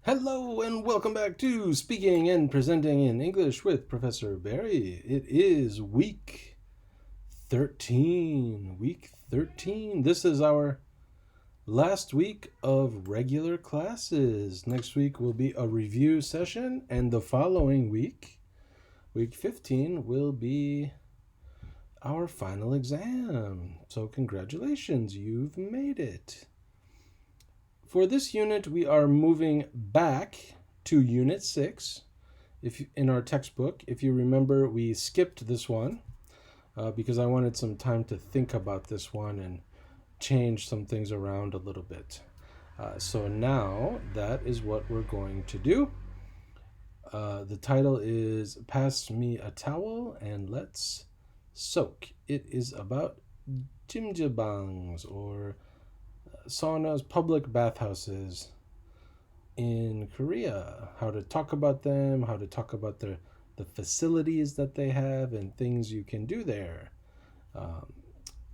Hello and welcome back to Speaking and Presenting in English with Professor Barry. It is week 13. Week 13. This is our last week of regular classes. Next week will be a review session, and the following week, week 15, will be our final exam. So, congratulations, you've made it. For this unit, we are moving back to Unit 6. In our textbook, if you remember, we skipped this one because I wanted some time to think about this one and change some things around a little bit. So now that is what we're going to do. The title is Pass Me a Towel and Let's Soak. It is about jjimjibangs, or saunas, public bathhouses in Korea. How to talk about them, how to talk about the facilities that they have and things you can do there.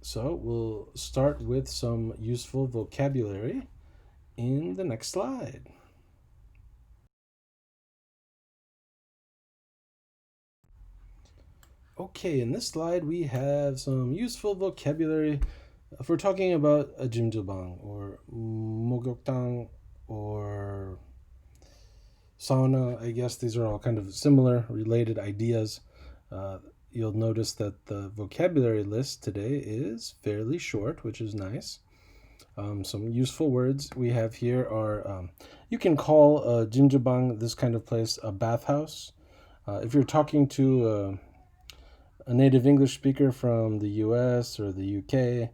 So we'll start with some useful vocabulary in the next slide. Okay, in this slide we have some useful vocabulary for talking about a jjimjilbang or mogyokdang or sauna. I guess these are all kind of similar, related ideas. You'll notice that the vocabulary list today is fairly short, which is nice. Some useful words we have here are you can call a jjimjilbang, this kind of place, a bathhouse. If you're talking to a native English speaker from the US or the UK,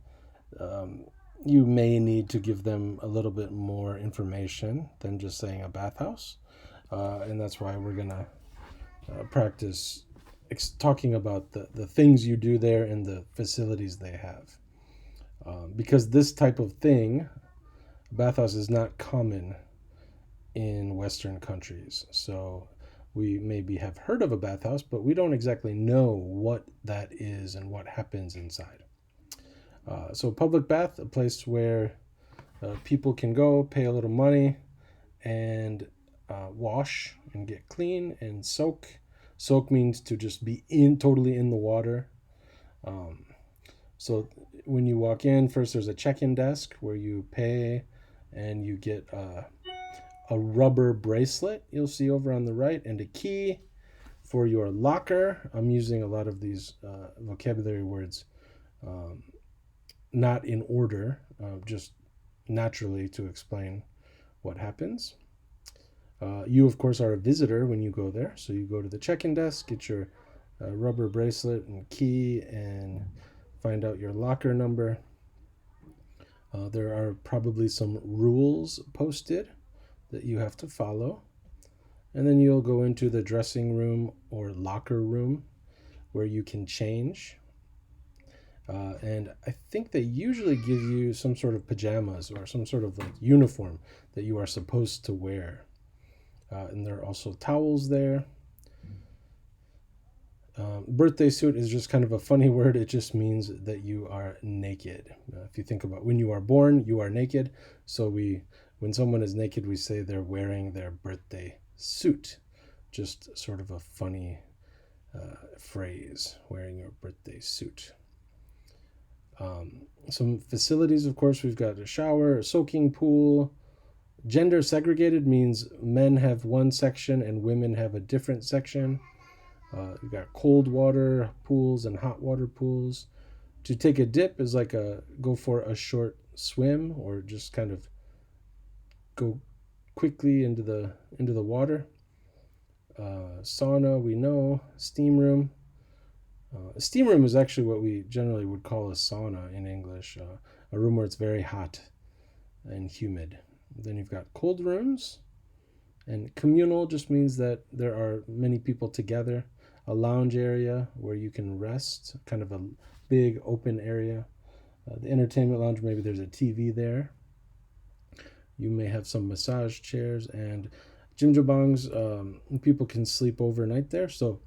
you may need to give them a little bit more information than just saying a bathhouse. And that's why we're going to practice talking about the things you do there and the facilities they have. Because this type of thing, bathhouse, is not common in Western countries. So we maybe have heard of a bathhouse, but we don't exactly know what that is and what happens inside. So public bath, a place where people can go, pay a little money, and wash and get clean and soak. Soak means to just be totally in the water. So when you walk in, first there's a check-in desk where you pay and you get a rubber bracelet you'll see over on the right, and a key for your locker. I'm using a lot of these vocabulary words not in order, just naturally to explain what happens. You, of course, are a visitor when you go there. So you go to the check-in desk, get your rubber bracelet and key, and find out your locker number. There are probably some rules posted that you have to follow. And then you'll go into the dressing room or locker room where you can change. And I think they usually give you some sort of pajamas or some sort of like uniform that you are supposed to wear. And there are also towels there. Birthday suit is just kind of a funny word. It just means that you are naked. If you think about when you are born, you are naked. So when someone is naked, we say they're wearing their birthday suit. Just sort of a funny phrase, wearing your birthday suit. Some facilities, of course, we've got a shower, a soaking pool. Gender segregated means men have one section and women have a different section. You've got cold water pools and hot water pools. To take a dip is like go for a short swim, or just kind of go quickly into the water. Sauna, we know. Steam room. A steam room is actually what we generally would call a sauna in English, a room where it's very hot and humid. Then you've got cold rooms, and communal just means that there are many people together. A lounge area where you can rest, kind of a big open area. The entertainment lounge, maybe there's a TV there. You may have some massage chairs, and jjimjilbangs, people can sleep overnight there. So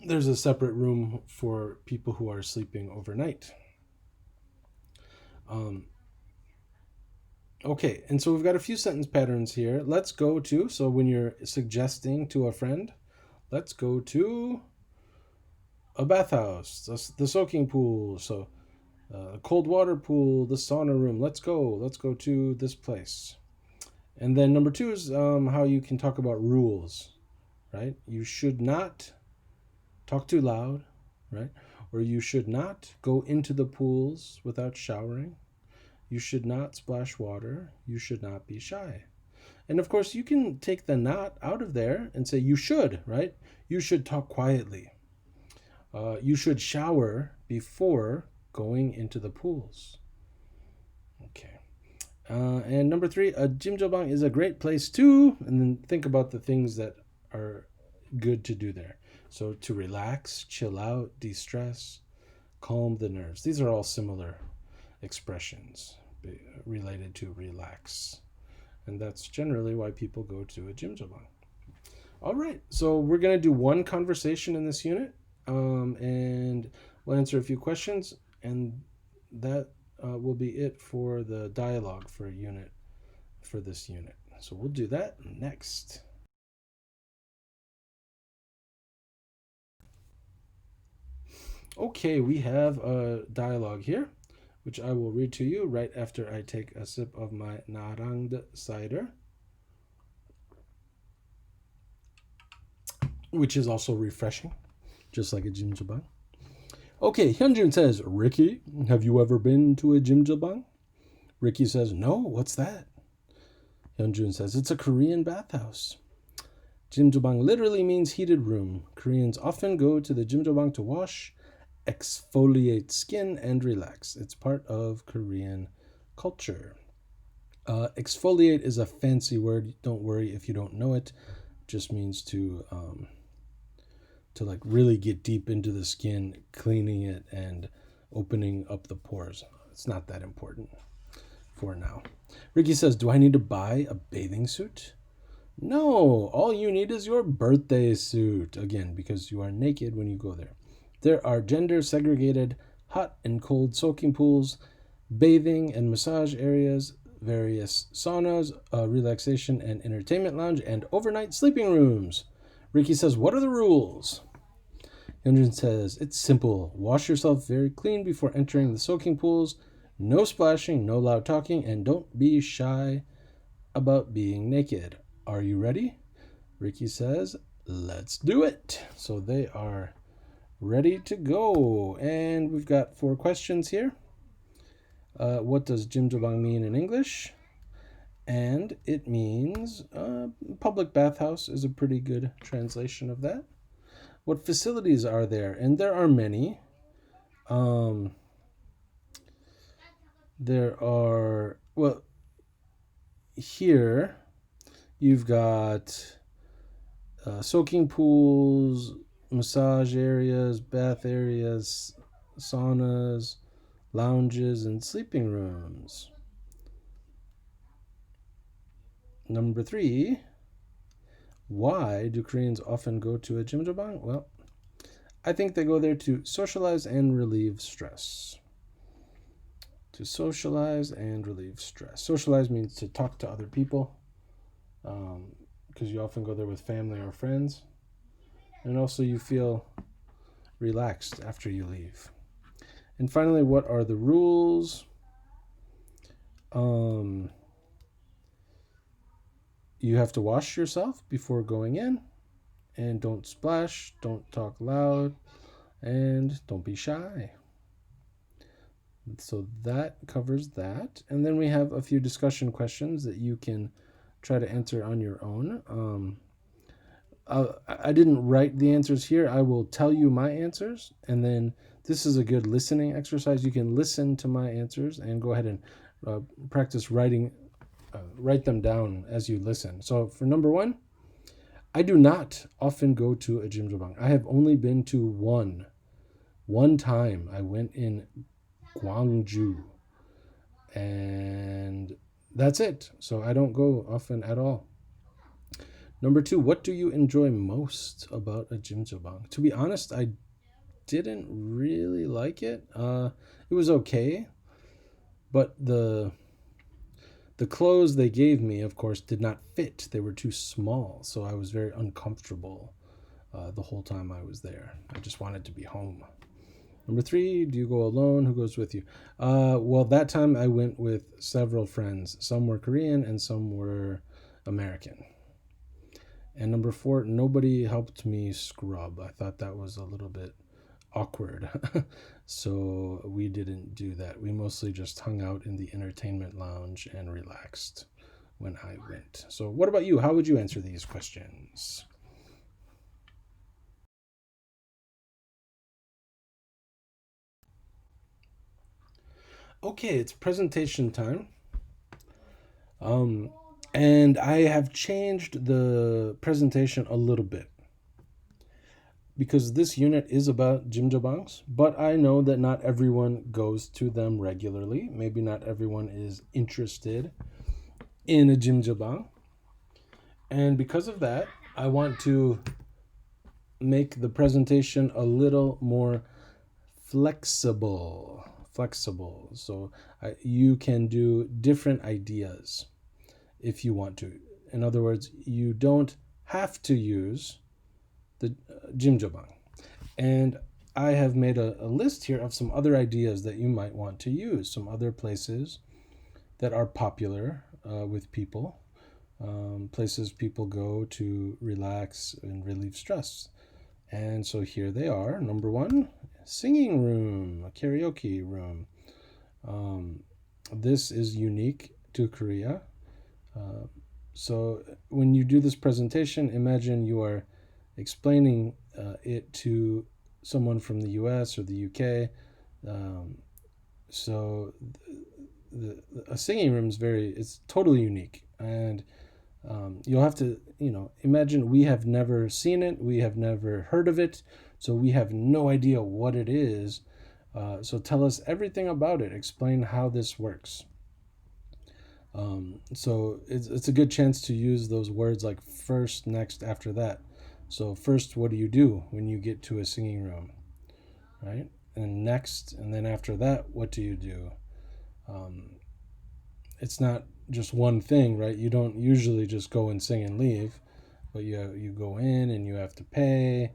there's a separate room for people who are sleeping overnight. Okay, and so we've got a few sentence patterns here. Let's go to, so when you're suggesting to a friend, let's go to a bathhouse, the soaking pool, so a cold water pool, the sauna room. Let's go to this place. And then number two is how you can talk about rules, right? You should not talk too loud, right? Or you should not go into the pools without showering. You should not splash water. You should not be shy. And of course, you can take the not out of there and say you should, right? You should talk quietly. You should shower before going into the pools. Okay. And number three, a jjimjilbang is a great place too. And then think about the things that are good to do there. So to relax, chill out, de-stress, calm the nerves. These are all similar expressions related to relax. And that's generally why people go to a jjimjilbang. All right, so we're going to do one conversation in this unit, and we'll answer a few questions, and that will be it for the dialogue for this unit. So we'll do that next. Okay, we have a dialogue here, which I will read to you right after I take a sip of my narang cider, which is also refreshing, just like a jjimjilbang. Okay, Hyunjun says, Ricky, have you ever been to a jjimjilbang? Ricky says, no, what's that? Hyunjun says, it's a Korean bathhouse. Jjimjilbang literally means heated room. Koreans often go to the jjimjilbang to wash, exfoliate skin, and relax. It's part of Korean culture. Exfoliate is a fancy word. Don't worry if you don't know it. It just means to like really get deep into the skin, cleaning it and opening up the pores. It's not that important for now. Ricky says, do I need to buy a bathing suit? No, all you need is your birthday suit. Again, because you are naked when you go there. There are gender segregated hot and cold soaking pools, bathing and massage areas, various saunas, relaxation and entertainment lounge, and overnight sleeping rooms. Ricky says, what are the rules? Hyunjin says, it's simple. Wash yourself very clean before entering the soaking pools. No splashing, no loud talking, and don't be shy about being naked. Are you ready? Ricky says, let's do it. So they are ready to go. And we've got 4 questions here. What does jjimjilbang mean in English? And it means public bathhouse is a pretty good translation of that. What facilities are there? And there are many. There are, well, here you've got soaking pools, massage areas, bath areas, saunas, lounges, and sleeping rooms. Number 3, why do Koreans often go to a jjimjilbang? Well, I think they go there to socialize and relieve stress. To socialize and relieve stress. Socialize means to talk to other people, because you often go there with family or friends. And also you feel relaxed after you leave. And finally, what are the rules? You have to wash yourself before going in, and don't splash, don't talk loud, and don't be shy. So that covers that. And then we have a few discussion questions that you can try to answer on your own. I didn't write the answers here. I will tell you my answers, and then this is a good listening exercise. You can listen to my answers and go ahead and practice write them down as you listen. So for number 1, I do not often go to a jjimjilbang. I have only been to one time. I went in Gwangju, and that's it. So I don't go often at all. Number 2, what do you enjoy most about a jjimjilbang? To be honest, I didn't really like it. It was okay, but the The clothes they gave me, of course, did not fit. They were too small, so I was very uncomfortable the whole time I was there. I just wanted to be home. Number 3, do you go alone? Who goes with you? Well, that time I went with several friends. Some were Korean and some were American. And number 4, nobody helped me scrub. I thought that was a little bit awkward. So we didn't do that. We mostly just hung out in the entertainment lounge and relaxed when I went. So what about you? How would you answer these questions? Okay, it's presentation time. And I have changed the presentation a little bit because this unit is about jjimjilbangs, but I know that not everyone goes to them regularly. Maybe not everyone is interested in a jjimjilbang. And because of that, I want to make the presentation a little more flexible. So you can do different ideas if you want to. In other words, you don't have to use the jjimjilbang. And I have made a list here of some other ideas that you might want to use, some other places that are popular with people, places people go to relax and relieve stress. And so here they are. Number 1, singing room, a karaoke room. This is unique to Korea. So when you do this presentation, imagine you are explaining it to someone from the US or the UK. So a singing room is it's totally unique. And you'll have to, imagine we have never seen it. We have never heard of it. So we have no idea what it is. So tell us everything about it. Explain how this works. So it's a good chance to use those words like first, next, after that. So first, what do you do when you get to a singing room, right? And next, and then after that, what do you do? It's not just one thing, right? You don't usually just go and sing and leave, but you go in and you have to pay,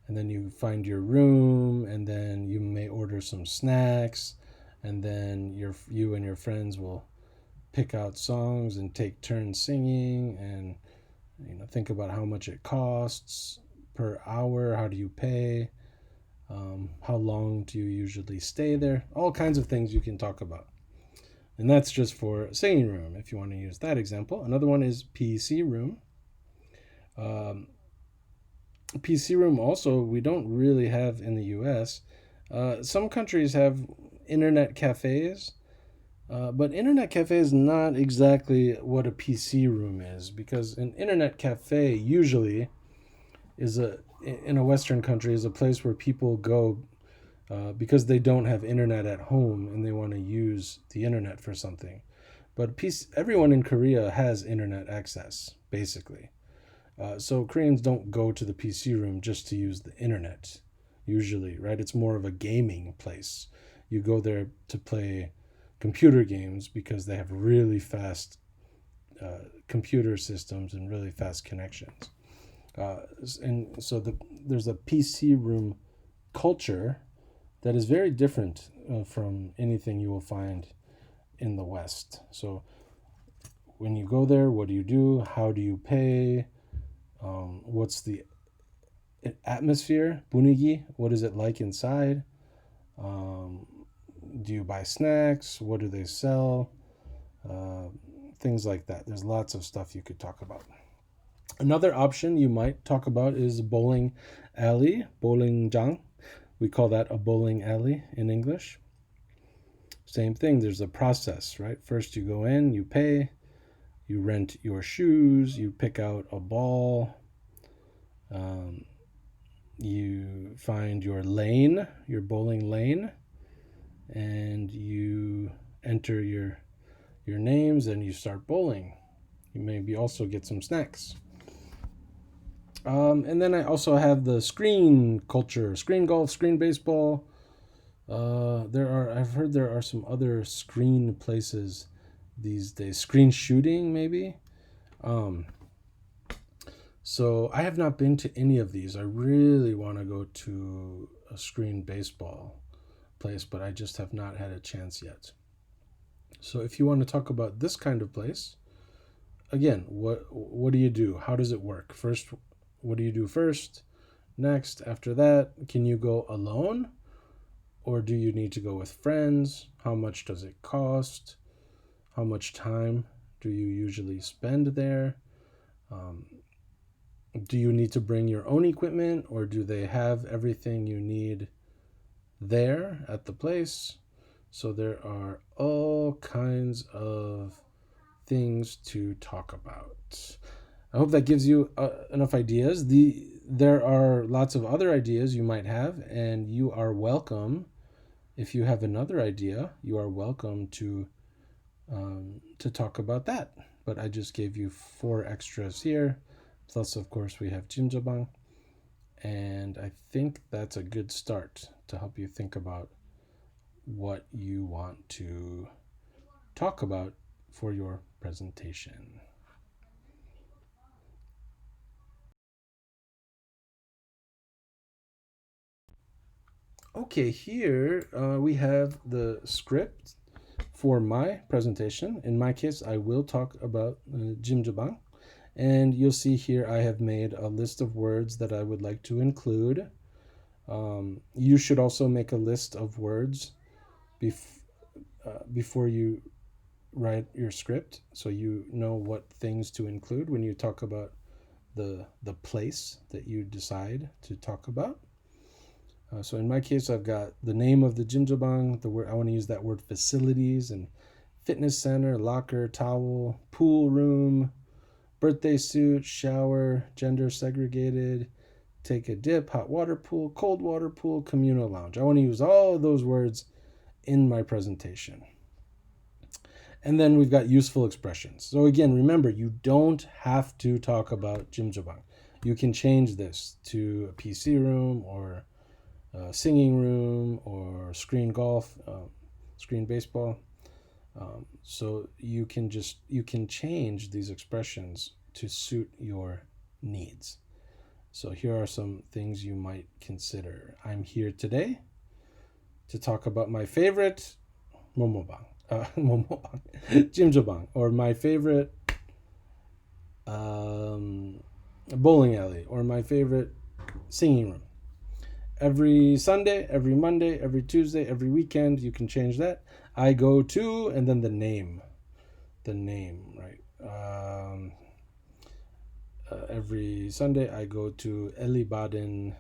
and then you find your room, and then you may order some snacks, and then you and your friends will pick out songs and take turns singing, and think about how much it costs per hour. How do you pay? How long do you usually stay there? All kinds of things you can talk about. And that's just for singing room, if you want to use that example. Another one is PC room. PC room also we don't really have in the US. Some countries have internet cafes, but internet cafe is not exactly what a PC room is, because an internet cafe usually in a Western country is a place where people go because they don't have internet at home and they want to use the internet for something. But everyone in Korea has internet access, basically. So Koreans don't go to the PC room just to use the internet, usually, right? It's more of a gaming place. You go there to play computer games because they have really fast computer systems and really fast connections. And so there's a PC room culture that is very different from anything you will find in the West. So when you go there, what do you do? How do you pay? What's the atmosphere? 분위기? What is it like inside? Do you buy snacks? What do they sell? Things like that. There's lots of stuff you could talk about. Another option you might talk about is bowling alley, bowlingjang. We call that a bowling alley in English. Same thing, there's a process, right? First you go in, you pay, you rent your shoes, you pick out a ball, you find your lane, your bowling lane, and you enter your names and you start bowling. You maybe also get some snacks. And then I also have the screen culture, screen golf, screen baseball. I've heard there are some other screen places these days. Screen shooting, maybe. So I have not been to any of these. I really want to go to a screen baseball place, but I just have not had a chance yet. So if you want to talk about this kind of place, again, what do you do? How does it work? First, what do you do first? Next, after that, can you go alone? Or do you need to go with friends? How much does it cost? How much time do you usually spend there? Do you need to bring your own equipment, or do they have everything you need there at the place? So there are all kinds of things to talk about. I hope that gives you enough ideas. There are lots of other ideas you might have, and you are welcome. If you have another idea, you are welcome to talk about that. But I just gave you 4 extras here. Plus, of course, we have jjimjilbang. And I think that's a good start to help you think about what you want to talk about for your presentation. Okay, here we have the script for my presentation. In my case, I will talk about jjimjilbang. And you'll see here I have made a list of words that I would like to include. You should also make a list of words before you write your script, so you know what things to include when you talk about the place that you decide to talk about. So in my case, I've got the name of the jjimjilbang, the word I want to use that word facilities, and fitness center, locker, towel, pool room, birthday suit, shower, gender segregated, take a dip, hot water pool, cold water pool, communal lounge. I want to use all of those words in my presentation. And then we've got useful expressions. So again, remember, you don't have to talk about jjimjilbang. You can change this to a PC room or a singing room or screen golf, screen baseball. So you can change these expressions to suit your needs. So here are some things you might consider. I'm here today to talk about my favorite jjimjilbang, or my favorite bowling alley, or my favorite singing room. Every Sunday, every Monday, every Tuesday, every weekend, you can change that. I go to, and then the name, right? Every Sunday, I go to Eli Baden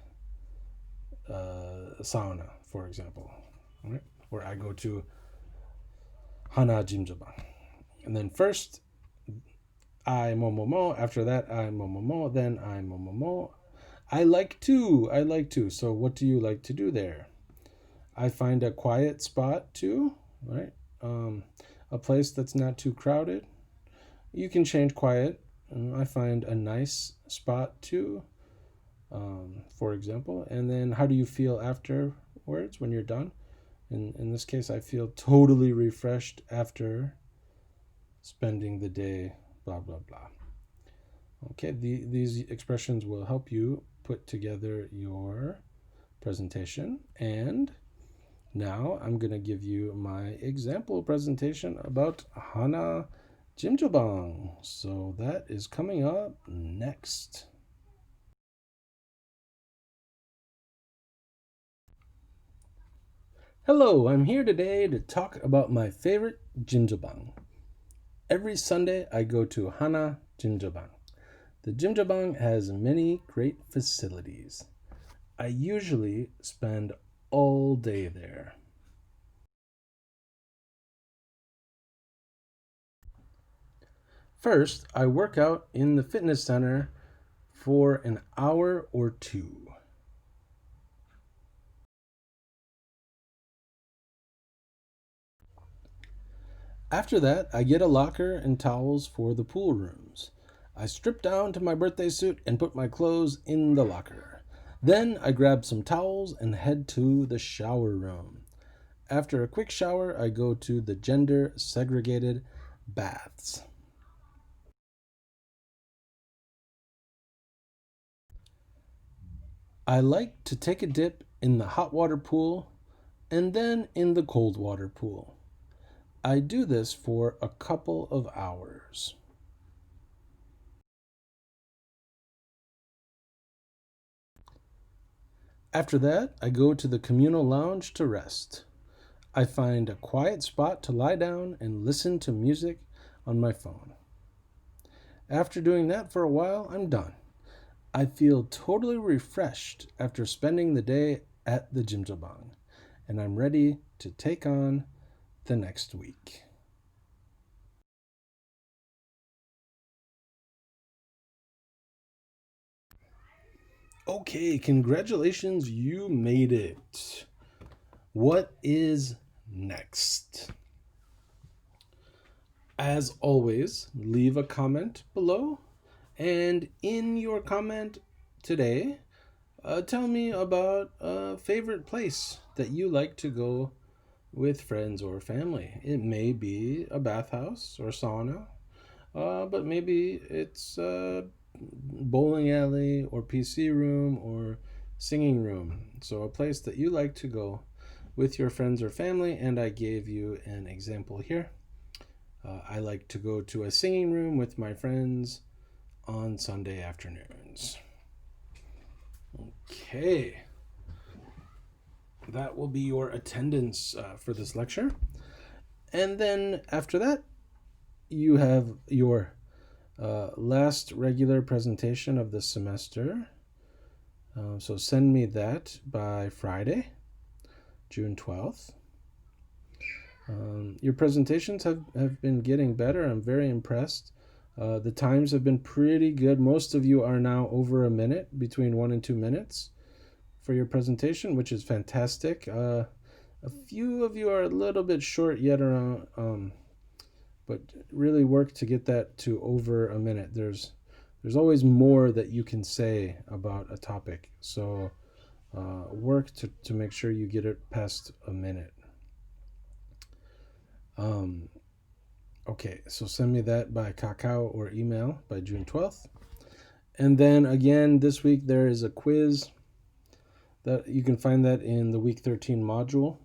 sauna, for example, right? Or I go to Hana jjimjilbang. And then first, I momomo. After that, I momomo. Then I momomo. I like to. So what do you like to do there? I find a quiet spot too, right? A place that's not too crowded. You can change quiet. I find a nice spot too, for example. And then how do you feel afterwards when you're done? In this case, I feel totally refreshed after spending the day, blah, blah, blah. Okay, these expressions will help you put together your presentation. And now I'm going to give you my example presentation about Hana jjimjilbang. So that is coming up next. Hello, I'm here today to talk about my favorite jjimjilbang. Every Sunday I go to Hana jjimjilbang. The jjimjilbang has many great facilities. I usually spend all day there. First, I work out in the fitness center for an hour or 2. After that, I get a locker and towels for the pool rooms. I strip down to my birthday suit and put my clothes in the locker. Then I grab some towels and head to the shower room. After a quick shower, I go to the gender segregated baths. I like to take a dip in the hot water pool and then in the cold water pool. I do this for a couple of hours. After that, I go to the communal lounge to rest. I find a quiet spot to lie down and listen to music on my phone. After doing that for a while, I'm done. I feel totally refreshed after spending the day at the Jimjilbang, and I'm ready to take on the next week. Okay, congratulations, you made it. What is next? As always, leave a comment below, and in your comment today, tell me about a favorite place that you like to go with friends or family. It may be a bathhouse or sauna, but maybe it's a bowling alley or PC room or singing room. So a place that you like to go with your friends or family, and I gave you an example here. I like to go to a singing room with my friends on Sunday afternoons. Okay. That will be your attendance for this lecture. And then after that, you have your last regular presentation of the semester. So send me that by Friday, June 12th. Your presentations have been getting better. I'm very impressed. The times have been pretty good. Most of you are now over a minute, between 1 and 2 minutes for your presentation, which is fantastic. A few of you are a little bit short yet around, but really work to get that to over a minute. There's always more that you can say about a topic, so work to make sure you get it past a minute. Okay, so send me that by Kakao or email by June 12th. And then again, this week there is a quiz that you can find that in the week 13 module.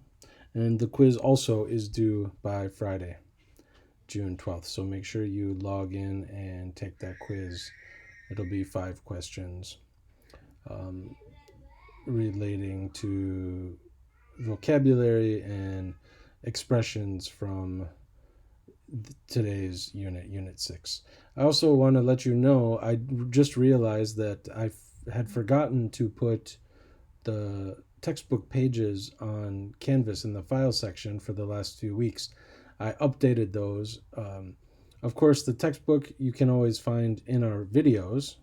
And the quiz also is due by Friday, June 12th. So make sure you log in and take that quiz. It'll be 5 questions relating to vocabulary and expressions from today's unit 6. I also want to let you know, I just realized that I had forgotten to put the textbook pages on Canvas in the file section for the last few weeks. I updated those. Of course, the textbook you can always find in our videos,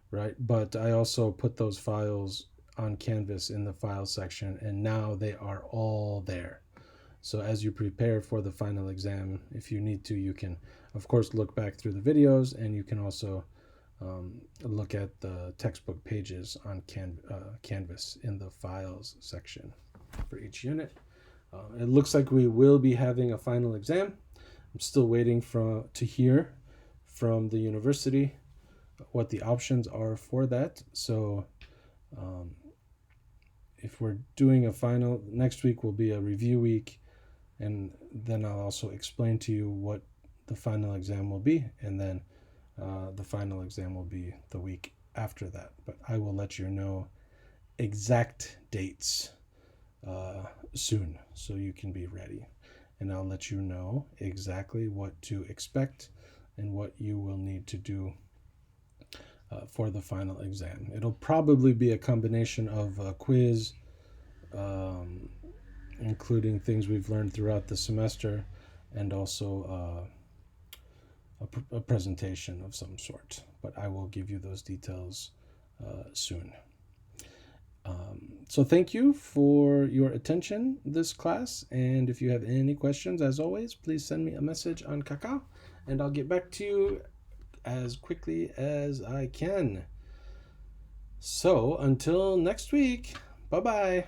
right? But I also put those files on Canvas in the file section, and now they are all there. So as you prepare for the final exam, if you need to, you can, of course, look back through the videos, and you can also look at the textbook pages on Canvas in the files section for each unit. It looks like we will be having a final exam. I'm still waiting to hear from the university what the options are for that. So if we're doing a final, next week will be a review week, and then I'll also explain to you what the final exam will be, and then the final exam will be the week after that. But I will let you know exact dates soon, so you can be ready. And I'll let you know exactly what to expect and what you will need to do for the final exam. It'll probably be a combination of a quiz, including things we've learned throughout the semester, and also a presentation of some sort. But I will give you those details soon. So thank you for your attention this class, and if you have any questions, as always, please send me a message on Kakao, and I'll get back to you as quickly as I can. So until next week, bye-bye.